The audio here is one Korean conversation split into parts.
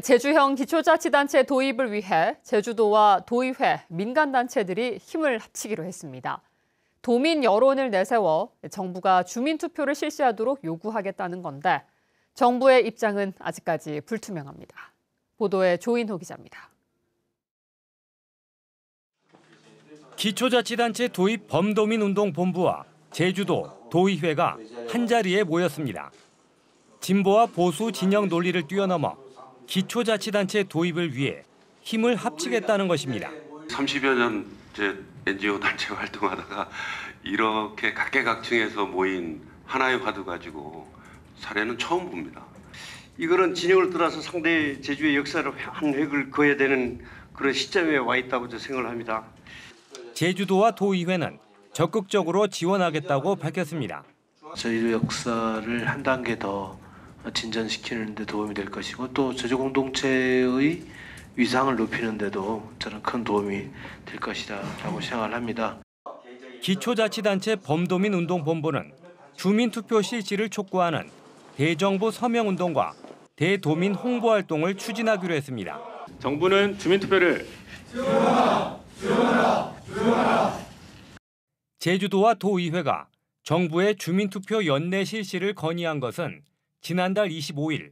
제주형 기초자치단체 도입을 위해 제주도와 도의회, 민간단체들이 힘을 합치기로 했습니다. 도민 여론을 내세워 정부가 주민투표를 실시하도록 요구하겠다는 건데 정부의 입장은 아직까지 불투명합니다. 보도에 조인호 기자입니다. 기초자치단체 도입 범도민운동본부와 제주도, 도의회가 한자리에 모였습니다. 진보와 보수 진영 논리를 뛰어넘어 기초자치단체 도입을 위해 힘을 합치겠다는 것입니다. 30여 년 NGO 단체 활동하다가 이렇게 각계각층에서 모인 하나의 화두 가지고 사례는 처음 봅니다. 이거는 진영을 떠나서 상대 제주의 역사를 한 획을 그어야 되는 그런 시점에 와 있다고 저는 생각을 합니다. 제주도와 도의회는 적극적으로 지원하겠다고 밝혔습니다. 저희의 역사를 한 단계 더 진전시키는 데 도움이 될 것이고 또 제주 공동체의 위상을 높이는 데도 저는 큰 도움이 될 것이라고 생각을 합니다. 기초자치단체 범도민운동본부는 주민투표 실시를 촉구하는 대정부 서명운동과 대도민 홍보활동을 추진하기로 했습니다. 정부는 주민투표를 지원하라. 제주도와 도의회가 정부의 주민투표 연내 실시를 건의한 것은 지난달 25일.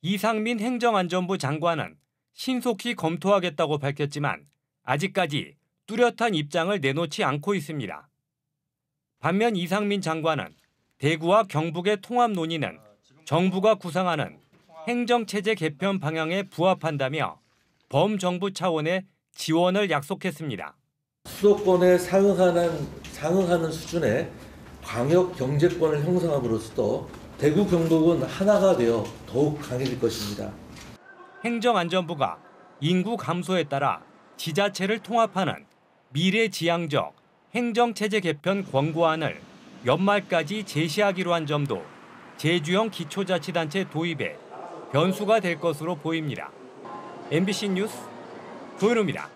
이상민 행정안전부 장관은 신속히 검토하겠다고 밝혔지만 아직까지 뚜렷한 입장을 내놓지 않고 있습니다. 반면 이상민 장관은 대구와 경북의 통합 논의는 정부가 구상하는 행정체제 개편 방향에 부합한다며 범정부 차원의 지원을 약속했습니다. 수도권에 상응하는 수준의 광역 경제권을 형성함으로써 대구 경북은 하나가 되어 더욱 강해질 것입니다. 행정안전부가 인구 감소에 따라 지자체를 통합하는 미래지향적 행정체제 개편 권고안을 연말까지 제시하기로 한 점도 제주형 기초자치단체 도입에 변수가 될 것으로 보입니다. MBC 뉴스 조현우입니다.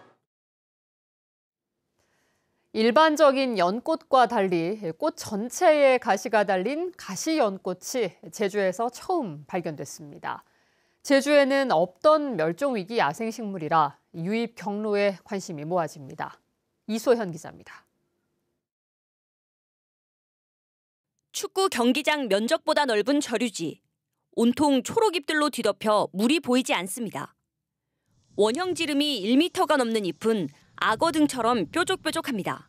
일반적인 연꽃과 달리 꽃 전체에 가시가 달린 가시연꽃이 제주에서 처음 발견됐습니다. 제주에는 없던 멸종위기 야생식물이라 유입 경로에 관심이 모아집니다. 이소현 기자입니다. 축구 경기장 면적보다 넓은 저류지. 온통 초록잎들로 뒤덮여 물이 보이지 않습니다. 원형 지름이 1m가 넘는 잎은 악어 등처럼 뾰족뾰족합니다.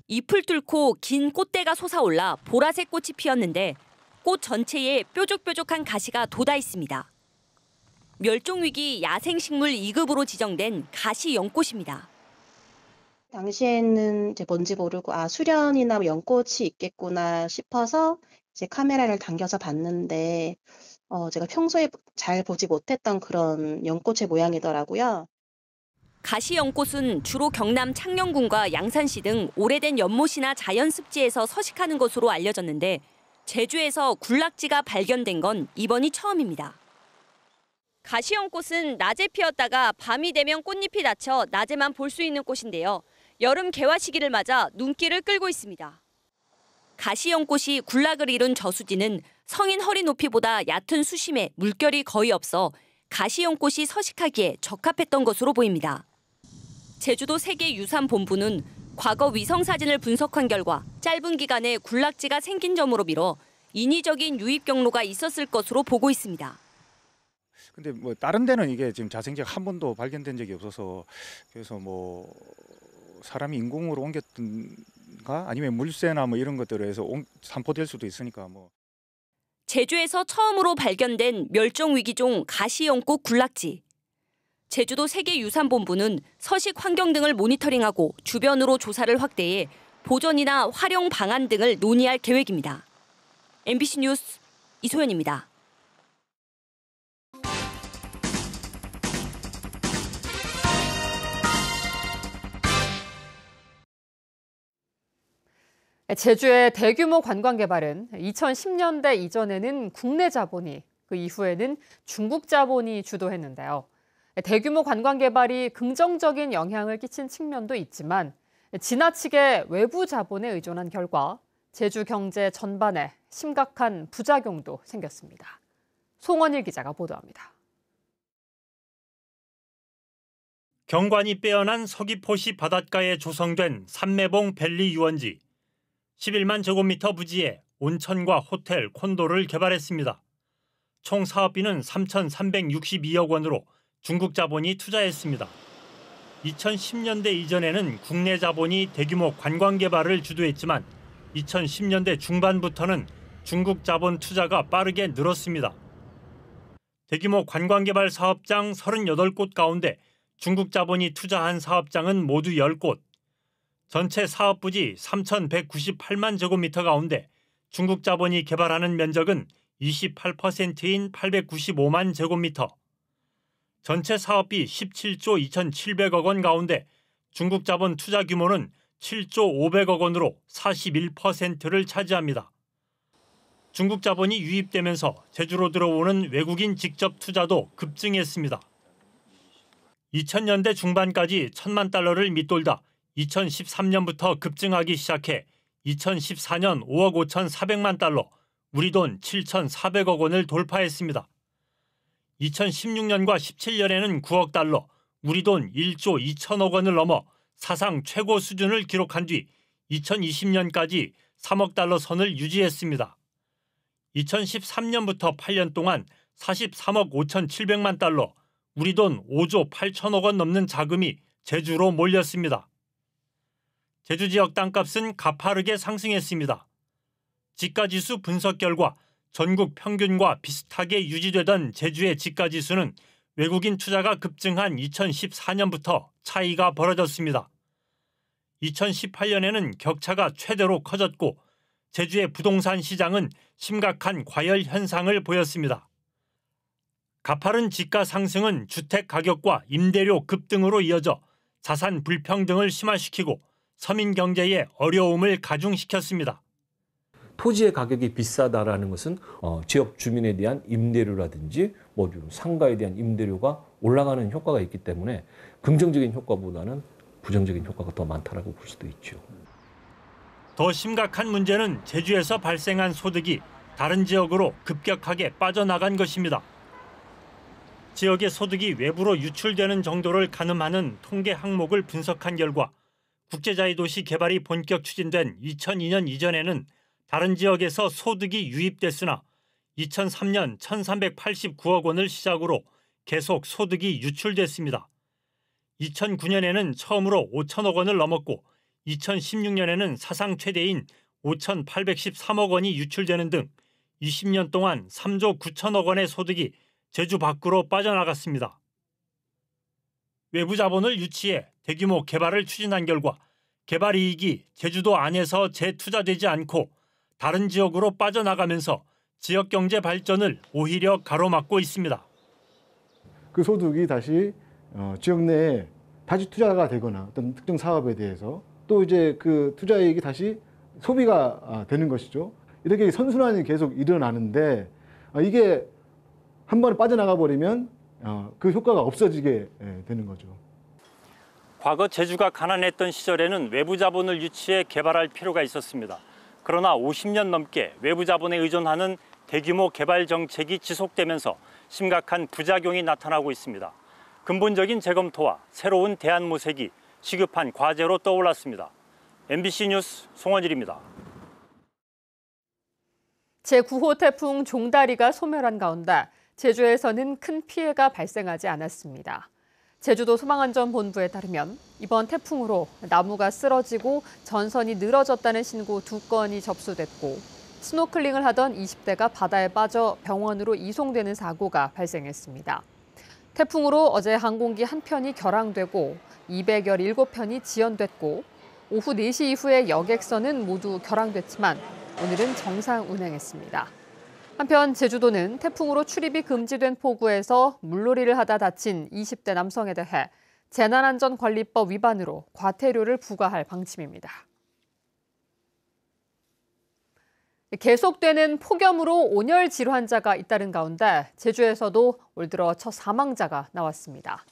잎을 뚫고 긴 꽃대가 솟아올라 보라색 꽃이 피었는데 꽃 전체에 뾰족뾰족한 가시가 돋아 있습니다. 멸종위기 야생식물 2급으로 지정된 가시연꽃입니다. 당시에는 이제 뭔지 모르고 수련이나 연꽃이 있겠구나 싶어서 이제 카메라를 당겨서 봤는데 제가 평소에 잘 보지 못했던 그런 연꽃의 모양이더라고요. 가시연꽃은 주로 경남 창녕군과 양산시 등 오래된 연못이나 자연습지에서 서식하는 것으로 알려졌는데 제주에서 군락지가 발견된 건 이번이 처음입니다. 가시연꽃은 낮에 피었다가 밤이 되면 꽃잎이 닫혀 낮에만 볼 수 있는 꽃인데요. 여름 개화 시기를 맞아 눈길을 끌고 있습니다. 가시연꽃이 군락을 이룬 저수지는 성인 허리 높이보다 얕은 수심에 물결이 거의 없어 가시연꽃이 서식하기에 적합했던 것으로 보입니다. 제주도 세계유산본부는 과거 위성사진을 분석한 결과 짧은 기간에 군락지가 생긴 점으로 미뤄 인위적인 유입 경로가 있었을 것으로 보고 있습니다. 근데 뭐 다른 데는 이게 지금 자생제가 한 번도 발견된 적이 없어서 그래서 뭐 사람이 인공으로 옮겼던가 아니면 물새나 뭐 이런 것들에 의해서 산포될 수도 있으니까 뭐. 제주에서 처음으로 발견된 멸종위기종 가시연꽃 군락지. 제주도 세계유산본부는 서식 환경 등을 모니터링하고 주변으로 조사를 확대해 보존이나 활용 방안 등을 논의할 계획입니다. MBC 뉴스 이소연입니다. 제주의 대규모 관광 개발은 2010년대 이전에는 국내 자본이, 그 이후에는 중국 자본이 주도했는데요. 대규모 관광 개발이 긍정적인 영향을 끼친 측면도 있지만 지나치게 외부 자본에 의존한 결과 제주 경제 전반에 심각한 부작용도 생겼습니다. 송원일 기자가 보도합니다. 경관이 빼어난 서귀포시 바닷가에 조성된 삼매봉 밸리 유원지. 11만 제곱미터 부지에 온천과 호텔, 콘도를 개발했습니다. 총 사업비는 3,362억 원으로 중국 자본이 투자했습니다. 2010년대 이전에는 국내 자본이 대규모 관광 개발을 주도했지만 2010년대 중반부터는 중국 자본 투자가 빠르게 늘었습니다. 대규모 관광 개발 사업장 38곳 가운데 중국 자본이 투자한 사업장은 모두 10곳. 전체 사업 부지 3,198만 제곱미터 가운데 중국 자본이 개발하는 면적은 28%인 895만 제곱미터. 전체 사업비 17조 2,700억 원 가운데 중국 자본 투자 규모는 7조 500억 원으로 41%를 차지합니다. 중국 자본이 유입되면서 제주로 들어오는 외국인 직접 투자도 급증했습니다. 2000년대 중반까지 1,000만 달러를 밑돌다 2013년부터 급증하기 시작해 2014년 5억 5,400만 달러, 우리 돈 7,400억 원을 돌파했습니다. 2016년과 17년에는 9억 달러, 우리 돈 1조 2천억 원을 넘어 사상 최고 수준을 기록한 뒤 2020년까지 3억 달러 선을 유지했습니다. 2013년부터 8년 동안 43억 5,700만 달러, 우리 돈 5조 8천억 원 넘는 자금이 제주로 몰렸습니다. 제주 지역 땅값은 가파르게 상승했습니다. 지가지수 분석 결과 전국 평균과 비슷하게 유지되던 제주의 지가지수는 외국인 투자가 급증한 2014년부터 차이가 벌어졌습니다. 2018년에는 격차가 최대로 커졌고 제주의 부동산 시장은 심각한 과열 현상을 보였습니다. 가파른 지가 상승은 주택 가격과 임대료 급등으로 이어져 자산 불평등을 심화시키고 서민 경제에 어려움을 가중시켰습니다. 토지의 가격이 비싸다라는 것은 지역 주민에 대한 임대료라든지 상가에 대한 임대료가 올라가는 효과가 있기 때문에 긍정적인 효과보다는 부정적인 효과가 더 많다라고 볼 수도 있죠. 더 심각한 문제는 제주에서 발생한 소득이 다른 지역으로 급격하게 빠져나간 것입니다. 지역의 소득이 외부로 유출되는 정도를 가늠하는 통계 항목을 분석한 결과 국제자유도시 개발이 본격 추진된 2002년 이전에는 다른 지역에서 소득이 유입됐으나 2003년 1,389억 원을 시작으로 계속 소득이 유출됐습니다. 2009년에는 처음으로 5천억 원을 넘었고 2016년에는 사상 최대인 5,813억 원이 유출되는 등 20년 동안 3조 9천억 원의 소득이 제주 밖으로 빠져나갔습니다. 외부 자본을 유치해 대규모 개발을 추진한 결과 개발 이익이 제주도 안에서 재투자되지 않고 다른 지역으로 빠져나가면서 지역 경제 발전을 오히려 가로막고 있습니다. 그 소득이 다시 지역 내에 다시 투자가 되거나 어떤 특정 사업에 대해서 또 이제 그 투자 이익이 다시 소비가 되는 것이죠. 이렇게 선순환이 계속 일어나는데 이게 한 번에 빠져나가 버리면 그 효과가 없어지게 되는 거죠. 과거 제주가 가난했던 시절에는 외부 자본을 유치해 개발할 필요가 있었습니다. 그러나 50년 넘게 외부 자본에 의존하는 대규모 개발 정책이 지속되면서 심각한 부작용이 나타나고 있습니다. 근본적인 재검토와 새로운 대안 모색이 시급한 과제로 떠올랐습니다. MBC 뉴스 송원일입니다. 제9호 태풍 종다리가 소멸한 가운데 제주에서는 큰 피해가 발생하지 않았습니다. 제주도 소방안전본부에 따르면 이번 태풍으로 나무가 쓰러지고 전선이 늘어졌다는 신고 2건이 접수됐고 스노클링을 하던 20대가 바다에 빠져 병원으로 이송되는 사고가 발생했습니다. 태풍으로 어제 항공기 한 편이 결항되고 217편이 지연됐고 오후 4시 이후에 여객선은 모두 결항됐지만 오늘은 정상 운행했습니다. 한편 제주도는 태풍으로 출입이 금지된 포구에서 물놀이를 하다 다친 20대 남성에 대해 재난안전관리법 위반으로 과태료를 부과할 방침입니다. 계속되는 폭염으로 온열 질환자가 잇따른 가운데 제주에서도 올 들어 첫 사망자가 나왔습니다.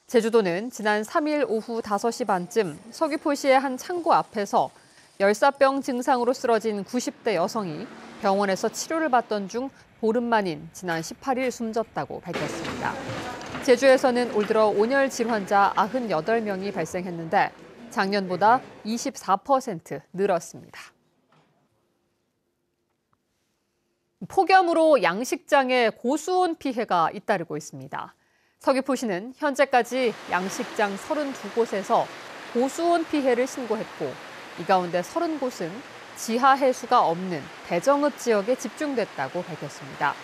제주도는 지난 3일 오후 5시 반쯤 서귀포시의 한 창고 앞에서 열사병 증상으로 쓰러진 90대 여성이 병원에서 치료를 받던 중 보름 만인 지난 18일 숨졌다고 밝혔습니다. 제주에서는 올 들어 온열 질환자 98명이 발생했는데 작년보다 24% 늘었습니다. 폭염으로 양식장에 고수온 피해가 잇따르고 있습니다. 서귀포시는 현재까지 양식장 32곳에서 고수온 피해를 신고했고 이 가운데 30곳은 지하 해수가 없는 대정읍 지역에 집중됐다고 밝혔습니다.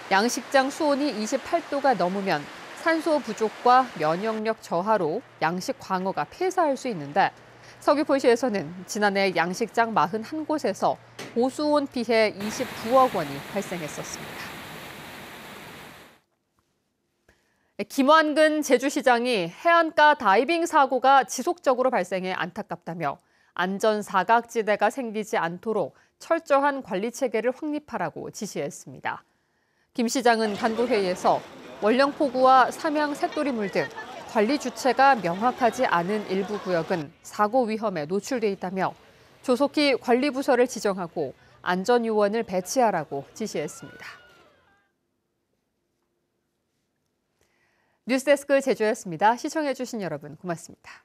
양식장 수온이 28도가 넘으면 산소 부족과 면역력 저하로 양식 광어가 폐사할 수 있는데 서귀포시에서는 지난해 양식장 41곳에서 고수온 피해 29억 원이 발생했었습니다. 김완근 제주시장이 해안가 다이빙 사고가 지속적으로 발생해 안타깝다며 안전 사각지대가 생기지 않도록 철저한 관리 체계를 확립하라고 지시했습니다. 김 시장은 간부회의에서 원령포구와 삼양 새또리물 등 관리 주체가 명확하지 않은 일부 구역은 사고 위험에 노출돼 있다며 조속히 관리부서를 지정하고 안전요원을 배치하라고 지시했습니다. 뉴스데스크 제주였습니다. 시청해주신 여러분 고맙습니다.